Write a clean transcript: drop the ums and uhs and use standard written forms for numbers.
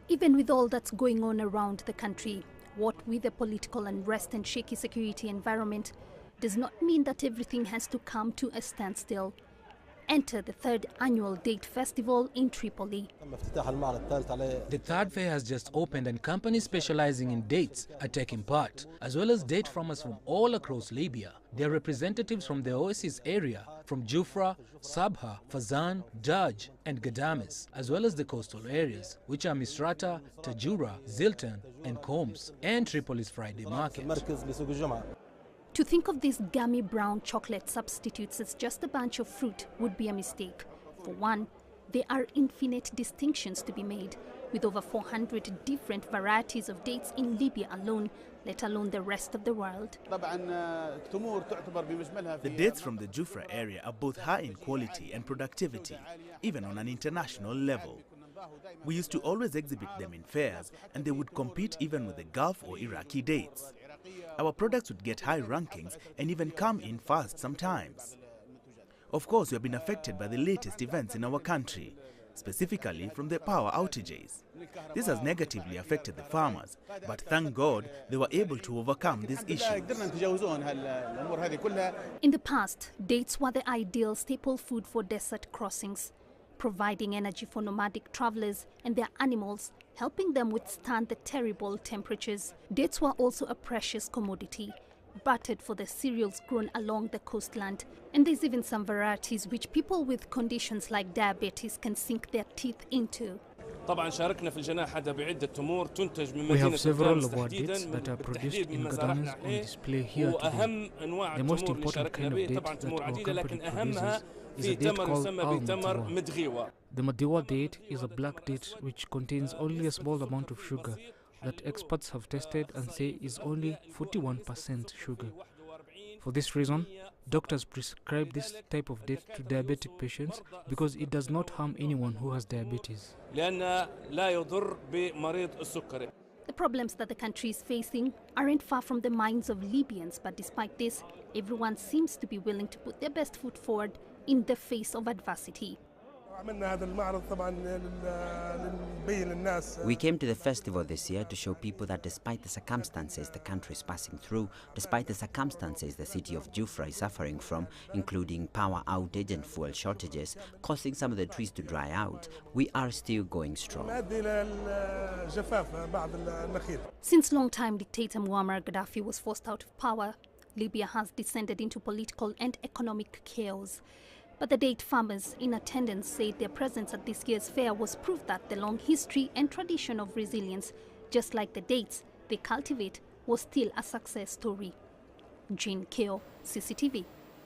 Even with all that's going on around the country, what with the political unrest and shaky security environment, does not mean that everything has to come to a standstill. Enter the third annual Date Festival in Tripoli. The third fair has just opened and companies specializing in dates are taking part, as well as date farmers from all across Libya. There are representatives from the Oasis area, from Jufra, Sabha, Fazan, Daj and Gadames, as well as the coastal areas, which are Misrata, Tajura, Ziltan and Combs, and Tripoli's Friday market. To think of these gummy brown chocolate substitutes as just a bunch of fruit would be a mistake. For one, there are infinite distinctions to be made, with over 400 different varieties of dates in Libya alone, let alone the rest of the world. The dates from the Jufra area are both high in quality and productivity, even on an international level. We used to always exhibit them in fairs, and they would compete even with the Gulf or Iraqi dates. Our products would get high rankings and even come in fast sometimes. Of course, we have been affected by the latest events in our country, specifically from the power outages. This has negatively affected the farmers, but thank God they were able to overcome these issues. In the past, dates were the ideal staple food for desert crossings, providing energy for nomadic travelers and their animals, helping them withstand the terrible temperatures. Dates were also a precious commodity, bartered for the cereals grown along the coastland. And there's even some varieties which people with conditions like diabetes can sink their teeth into. We have several of our dates that are produced in Gadames on display here today. The most important kind of date that our company produces is a date called al-Madiwa. The Madiwa date is a black date which contains only a small amount of sugar that experts have tested and say is only 41% sugar. For this reason, doctors prescribe this type of date to diabetic patients because it does not harm anyone who has diabetes. The problems that the country is facing aren't far from the minds of Libyans, but despite this, everyone seems to be willing to put their best foot forward in the face of adversity. We came to the festival this year to show people that despite the circumstances the country is passing through, despite the circumstances the city of Jufra is suffering from, including power outage and fuel shortages, causing some of the trees to dry out, we are still going strong. Since long-time dictator Muammar Gaddafi was forced out of power, Libya has descended into political and economic chaos. But the date farmers in attendance said their presence at this year's fair was proof that the long history and tradition of resilience, just like the dates they cultivate, was still a success story. Jane Keo, CCTV.